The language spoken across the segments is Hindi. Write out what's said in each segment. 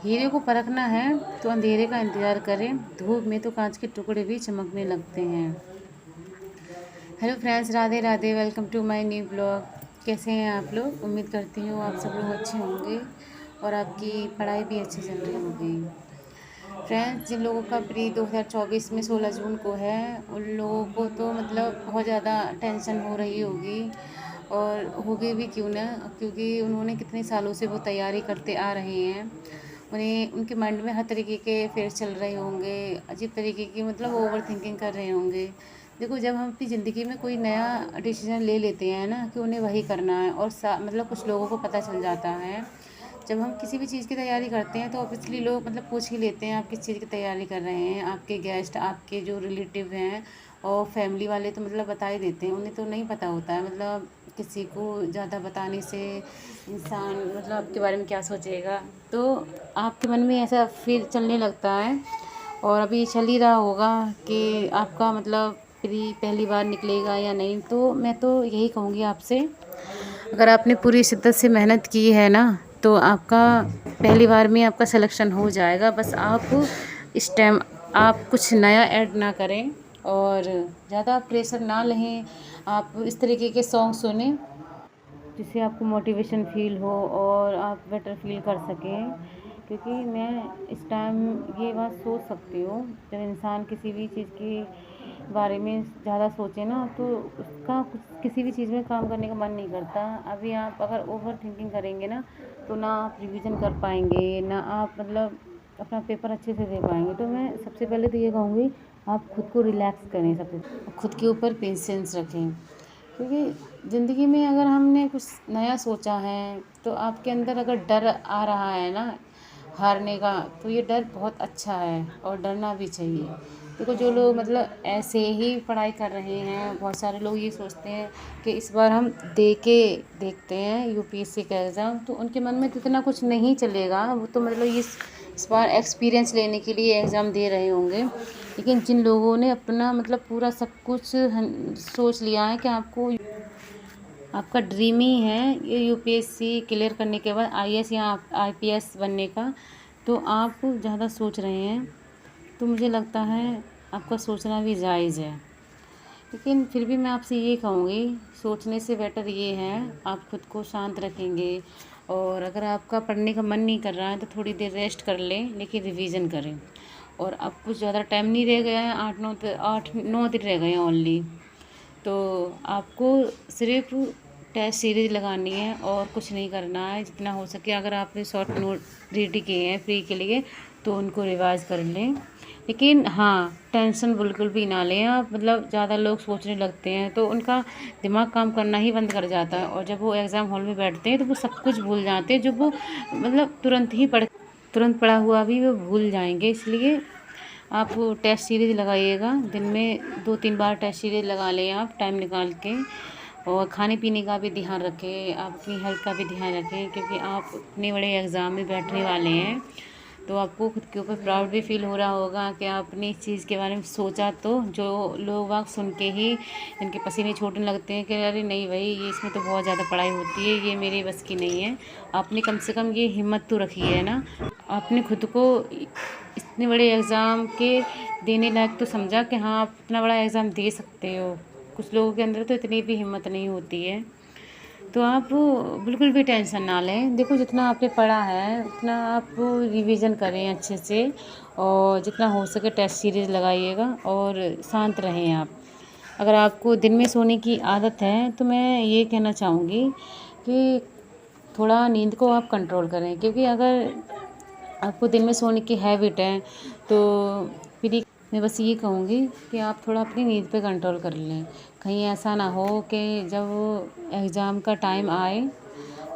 हीरे को परखना है तो अंधेरे का इंतज़ार करें, धूप में तो कांच के टुकड़े भी चमकने लगते हैं। Hello friends, Radhe Radhe. Welcome to my new blog. कैसे हैं आप लोग? उम्मीद करती हूँ आप सब लोग अच्छे होंगे और आपकी पढ़ाई भी अच्छी चल रही होगी। फ्रेंड्स, जिन लोगों का प्री 2024 में 16 जून को है, उन लोगों को तो मतलब बहुत ज़्यादा टेंशन हो रही होगी। और होगी भी क्यों ना, क्योंकि उन्होंने कितने सालों से वो तैयारी करते आ रहे हैं। उन्हें उनके माइंड में हर तरीके के फेयर चल रहे होंगे, अजीब तरीके की मतलब ओवर थिंकिंग कर रहे होंगे। देखो, जब हम अपनी ज़िंदगी में कोई नया डिसीजन ले लेते हैं ना कि उन्हें वही करना है, और मतलब कुछ लोगों को पता चल जाता है। जब हम किसी भी चीज़ की तैयारी करते हैं तो ऑब्वियसली लोग मतलब पूछ ही लेते हैं आप किस चीज़ की तैयारी कर रहे हैं। आपके गेस्ट, आपके जो रिलेटिव हैं और फैमिली वाले तो मतलब बता ही देते हैं, उन्हें तो नहीं पता होता है मतलब किसी को ज़्यादा बताने से इंसान मतलब आपके बारे में क्या सोचेगा। तो आपके मन में ऐसा फील चलने लगता है, और अभी चल ही रहा होगा कि आपका मतलब प्री पहली बार निकलेगा या नहीं। तो मैं तो यही कहूँगी आपसे, अगर आपने पूरी शिद्दत से मेहनत की है ना, तो आपका पहली बार में आपका सिलेक्शन हो जाएगा। बस आप इस टाइम आप कुछ नया ऐड ना करें और ज़्यादा प्रेशर ना लें। आप इस तरीके के सॉन्ग सुनें जिससे आपको मोटिवेशन फील हो और आप बेटर फील कर सकें। क्योंकि मैं इस टाइम ये बात सोच सकती हूँ, जब इंसान किसी भी चीज़ के बारे में ज़्यादा सोचे ना तो उसका कुछ किसी भी चीज़ में काम करने का मन नहीं करता। अभी आप अगर ओवर थिंकिंग करेंगे ना तो ना आप रिवीजन कर पाएंगे, ना आप मतलब अपना पेपर अच्छे से दे पाएंगे। तो मैं सबसे पहले तो ये कहूँगी, आप खुद को रिलैक्स करें, सबसे खुद के ऊपर पेशेंस रखें। क्योंकि ज़िंदगी में अगर हमने कुछ नया सोचा है तो आपके अंदर अगर डर आ रहा है ना हारने का, तो ये डर बहुत अच्छा है और डरना भी चाहिए। देखो, जो लोग मतलब ऐसे ही पढ़ाई कर रहे हैं, बहुत सारे लोग ये सोचते हैं कि इस बार हम दे के देखते हैं यूपीएससी का एग्ज़ाम, तो उनके मन में तो इतना कुछ नहीं चलेगा। वो तो मतलब इस बार एक्सपीरियंस लेने के लिए एग्ज़ाम दे रहे होंगे। लेकिन जिन लोगों ने अपना मतलब पूरा सब कुछ सोच लिया है कि आपका ड्रीम ही है ये यूपीएससी क्लियर करने के बाद आईएएस या आईपीएस बनने का, तो आप ज़्यादा सोच रहे हैं। तो मुझे लगता है आपका सोचना भी जायज़ है। लेकिन फिर भी मैं आपसे ये कहूँगी, सोचने से बेटर ये है आप खुद को शांत रखेंगे। और अगर आपका पढ़ने का मन नहीं कर रहा है तो थोड़ी देर रेस्ट कर लें, लेकिन रिवीजन करें। और अब कुछ ज़्यादा टाइम नहीं रह गया है, 8-9 दिन रह गए हैं ओनली। तो आपको सिर्फ टेस्ट सीरीज लगानी है और कुछ नहीं करना है। जितना हो सके, अगर आपने शॉर्ट नोट रेडी किए हैं प्री के लिए तो उनको रिवाइज कर लें। लेकिन हाँ, टेंशन बिल्कुल भी ना लें आप। मतलब ज़्यादा लोग सोचने लगते हैं तो उनका दिमाग काम करना ही बंद कर जाता है, और जब वो एग्ज़ाम हॉल में बैठते हैं तो वो सब कुछ भूल जाते हैं जो वो मतलब तुरंत पढ़ा हुआ भी वो भूल जाएंगे। इसलिए आप टेस्ट सीरीज़ लगाइएगा, दिन में 2-3 बार टेस्ट सीरीज़ लगा लें आप टाइम निकाल के। और खाने पीने का भी ध्यान रखें, आप अपनी हेल्थ का भी ध्यान रखें, क्योंकि आप इतने बड़े एग्ज़ाम में बैठने वाले हैं। तो आपको खुद के ऊपर प्राउड भी फील हो रहा होगा कि आपने इस चीज़ के बारे में सोचा। तो जो लोग वाग सुन के ही इनके पसीने छूटने लगते हैं कि अरे नहीं भाई, ये इसमें तो बहुत ज़्यादा पढ़ाई होती है, ये मेरे बस की नहीं है। आपने कम से कम ये हिम्मत तो रखी है ना, आपने खुद को इतने बड़े एग्ज़ाम के देने लायक तो समझा कि हाँ, आप इतना बड़ा एग्ज़ाम दे सकते हो। कुछ लोगों के अंदर तो इतनी भी हिम्मत नहीं होती है। तो आप बिल्कुल भी टेंशन ना लें। देखो, जितना आपने पढ़ा है उतना आप रिवीजन करें अच्छे से, और जितना हो सके टेस्ट सीरीज़ लगाइएगा और शांत रहें आप। अगर आपको दिन में सोने की आदत है तो मैं ये कहना चाहूँगी कि थोड़ा नींद को आप कंट्रोल करें। क्योंकि अगर आपको दिन में सोने की हैबिट है तो फिर मैं बस ये कहूँगी कि आप थोड़ा अपनी नींद पे कंट्रोल कर लें। कहीं ऐसा ना हो कि जब एग्ज़ाम का टाइम आए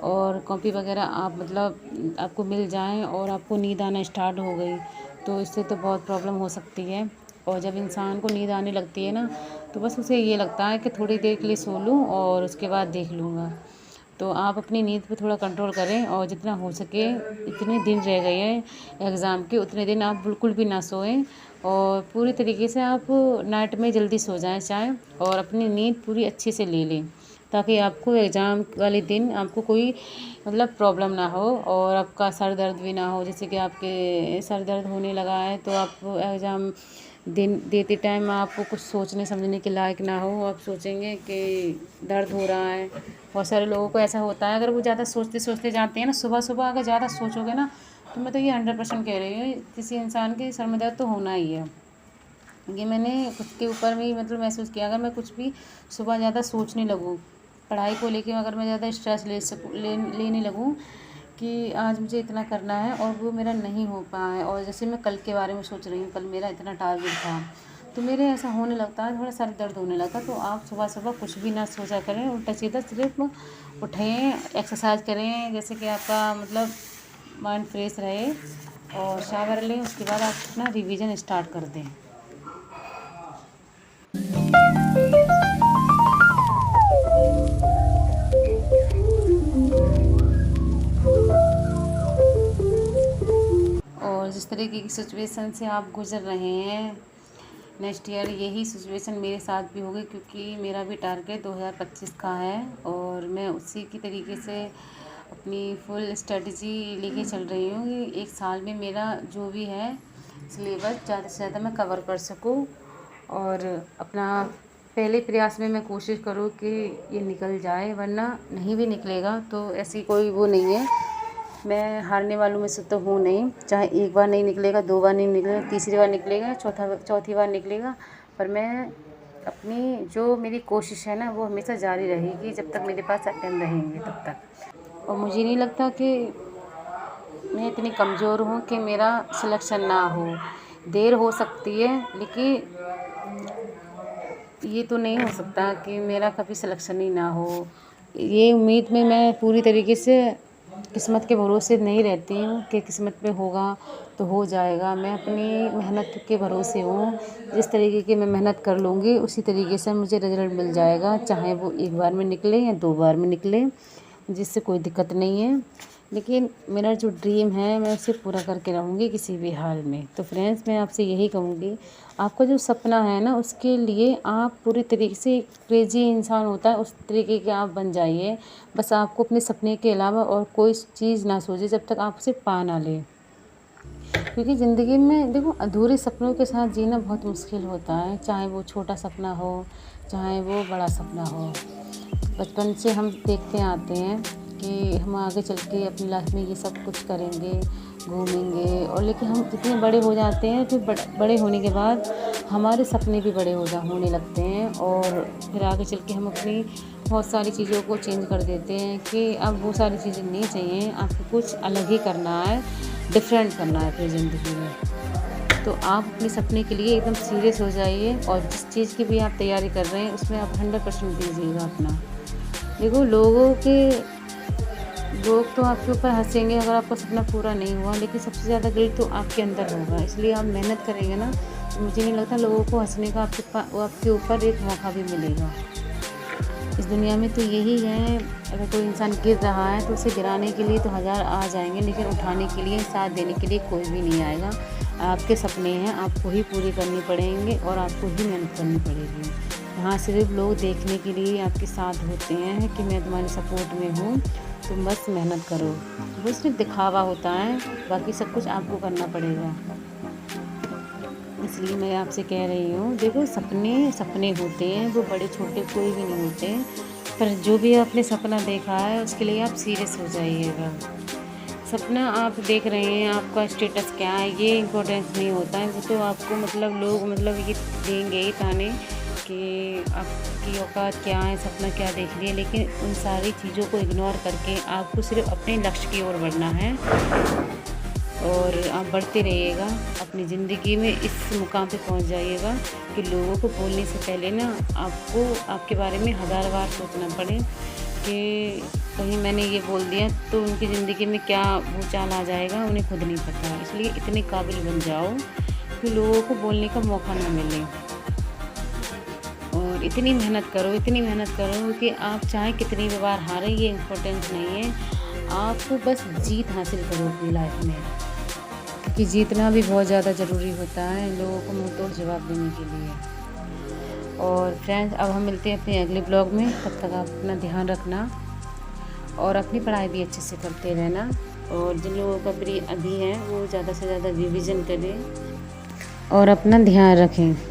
और कॉपी वगैरह आप मतलब आपको मिल जाएं और आपको नींद आना स्टार्ट हो गई, तो इससे तो बहुत प्रॉब्लम हो सकती है। और जब इंसान को नींद आने लगती है ना, तो बस उसे ये लगता है कि थोड़ी देर के लिए सो लूँ और उसके बाद देख लूँगा। तो आप अपनी नींद पे थोड़ा कंट्रोल करें, और जितना हो सके, इतने दिन रह गए हैं एग्ज़ाम के, उतने दिन आप बिल्कुल भी ना सोएं। और पूरी तरीके से आप नाइट में जल्दी सो जाएं चाहें, और अपनी नींद पूरी अच्छे से ले लें। ताकि आपको एग्ज़ाम वाले दिन आपको कोई मतलब प्रॉब्लम ना हो और आपका सर दर्द भी ना हो। जैसे कि आपके सर दर्द होने लगा है तो आप एग्ज़ाम दिन देते टाइम आपको कुछ सोचने समझने के लायक ना हो, आप सोचेंगे कि दर्द हो रहा है। बहुत सारे लोगों को ऐसा होता है, अगर वो ज़्यादा सोचते सोचते जाते हैं ना, सुबह सुबह अगर ज़्यादा सोचोगे ना, तो मैं तो ये 100% कह रही हूँ किसी इंसान के सर में दर्द तो होना ही है। ये मैंने खुद के ऊपर भी मतलब महसूस किया। अगर मैं कुछ भी सुबह ज़्यादा सोचने लगूँ पढ़ाई को लेके, अगर मैं ज़्यादा स्ट्रेस लेने लगूँ कि आज मुझे इतना करना है और वो मेरा नहीं हो पाया है, और जैसे मैं कल के बारे में सोच रही हूँ, कल मेरा इतना टारगेट था, तो मेरे ऐसा होने लगता है, थोड़ा सर दर्द होने लगता है। तो आप सुबह सुबह कुछ भी ना सोचा करें, उल्टा सीधा सिर्फ उठें, एक्सरसाइज करें, जैसे कि आपका मतलब माइंड फ्रेश रहे, और शावर लें, उसके बाद आप अपना रिवीजन स्टार्ट कर दें। और जिस तरीके की सिचुएशन से आप गुज़र रहे हैं, नेक्स्ट ईयर यही सिचुएशन मेरे साथ भी होगी, क्योंकि मेरा भी टारगेट 2025 का है और मैं उसी की तरीके से अपनी फुल स्ट्रेटजी लेके चल रही हूँ कि एक साल में मेरा जो भी है सिलेबस ज़्यादा से ज़्यादा मैं कवर कर सकूँ, और अपना पहले प्रयास में मैं कोशिश करूँ कि ये निकल जाए, वरना नहीं भी निकलेगा तो ऐसी कोई वो नहीं है। मैं हारने वालों में से तो हूँ नहीं, चाहे एक बार नहीं निकलेगा, 2 बार नहीं निकलेगा, तीसरी बार निकलेगा, चौथी बार निकलेगा, पर मैं अपनी जो मेरी कोशिश है ना वो हमेशा जारी रहेगी जब तक मेरे पास अटेम्प्ट रहेंगे तब तक। और मुझे नहीं लगता कि मैं इतनी कमज़ोर हूँ कि मेरा सिलेक्शन ना हो। देर हो सकती है, लेकिन ये तो नहीं हो सकता कि मेरा कभी सिलेक्शन ही ना हो। ये उम्मीद में मैं पूरी तरीके से किस्मत के भरोसे नहीं रहती हूँ कि किस्मत में होगा तो हो जाएगा। मैं अपनी मेहनत के भरोसे हूँ, जिस तरीके की मैं मेहनत कर लूँगी उसी तरीके से मुझे रिज़ल्ट मिल जाएगा, चाहे वो एक बार में निकले या 2 बार में निकले, जिससे कोई दिक्कत नहीं है। लेकिन मेरा जो ड्रीम है मैं उसे पूरा करके रहूँगी किसी भी हाल में। तो फ्रेंड्स, मैं आपसे यही कहूँगी, आपका जो सपना है ना उसके लिए आप पूरी तरीके से, क्रेजी इंसान होता है उस तरीके के आप बन जाइए। बस आपको अपने सपने के अलावा और कोई चीज़ ना सोचे जब तक आप उसे पा ना लें, क्योंकि ज़िंदगी में देखो अधूरे सपनों के साथ जीना बहुत मुश्किल होता है, चाहे वो छोटा सपना हो चाहे वो बड़ा सपना हो। बचपन से हम देखते आते हैं कि हम आगे चल के अपनी लाइफ में ये सब कुछ करेंगे, घूमेंगे, और लेकिन हम जितने बड़े हो जाते हैं फिर बड़े होने के बाद हमारे सपने भी बड़े होने लगते हैं, और फिर आगे चल के हम अपनी बहुत सारी चीज़ों को चेंज कर देते हैं कि अब वो सारी चीज़ें नहीं चाहिए, आपको कुछ अलग ही करना है, डिफरेंट करना है अपनी ज़िंदगी में। तो आप अपने सपने के लिए एकदम सीरियस हो जाइए, और जिस चीज़ की भी आप तैयारी कर रहे हैं उसमें आप 100% दीजिएगा अपना। देखो लोग तो आपके ऊपर हंसेंगे अगर आपका सपना पूरा नहीं हुआ, लेकिन सबसे ज़्यादा गिल्ट तो आपके अंदर होगा। इसलिए आप मेहनत करेंगे ना, तो मुझे नहीं लगता लोगों को हंसने का आपके ऊपर एक मौका भी मिलेगा। इस दुनिया में तो यही है, अगर कोई इंसान गिर रहा है तो उसे गिराने के लिए तो 1000 आ जाएंगे, लेकिन उठाने के लिए, साथ देने के लिए कोई भी नहीं आएगा। आपके सपने हैं, आपको ही पूरी करनी पड़ेंगे और आपको ही मेहनत करनी पड़ेगी। यहाँ सिर्फ लोग देखने के लिए आपके साथ होते हैं कि मैं तुम्हारे सपोर्ट में हूँ, तुम बस मेहनत करो, वो सिर्फ दिखावा होता है, बाकी सब कुछ आपको करना पड़ेगा। इसलिए मैं आपसे कह रही हूँ, देखो सपने सपने होते हैं, वो बड़े छोटे कोई भी नहीं होते, पर जो भी आपने सपना देखा है उसके लिए आप सीरियस हो जाइएगा। सपना आप देख रहे हैं, आपका स्टेटस क्या है ये इम्पोर्टेंस नहीं होता है, वो तो आपको मतलब लोग मतलब ये देंगे ही ताने कि आपकी औकात क्या है, सपना क्या देख लिया, लेकिन उन सारी चीज़ों को इग्नोर करके आपको सिर्फ अपने लक्ष्य की ओर बढ़ना है, और आप बढ़ते रहिएगा अपनी ज़िंदगी में, इस मुकाम पे पहुंच जाइएगा कि लोगों को बोलने से पहले ना आपको आपके बारे में 1000 बार सोचना पड़े कि कहीं मैंने ये बोल दिया तो उनकी ज़िंदगी में क्या भूचाल आ जाएगा, उन्हें खुद नहीं पता। इसलिए इतने काबिल बन जाओ कि लोगों को बोलने का मौका ना मिले, और इतनी मेहनत करो कि आप चाहे कितनी भी बार हारें, ये इम्पोर्टेंस नहीं है, आपको बस जीत हासिल करो अपनी लाइफ में, क्योंकि जीतना भी बहुत ज़्यादा ज़रूरी होता है लोगों को मुँह तोड़ जवाब देने के लिए। और फ्रेंड्स अब हम मिलते हैं अपने अगले ब्लॉग में। तब तक आप अपना ध्यान रखना और अपनी पढ़ाई भी अच्छे से करते रहना। और जिन लोगों का प्री अभी है वो ज़्यादा से ज़्यादा रिवीजन करें और अपना ध्यान रखें।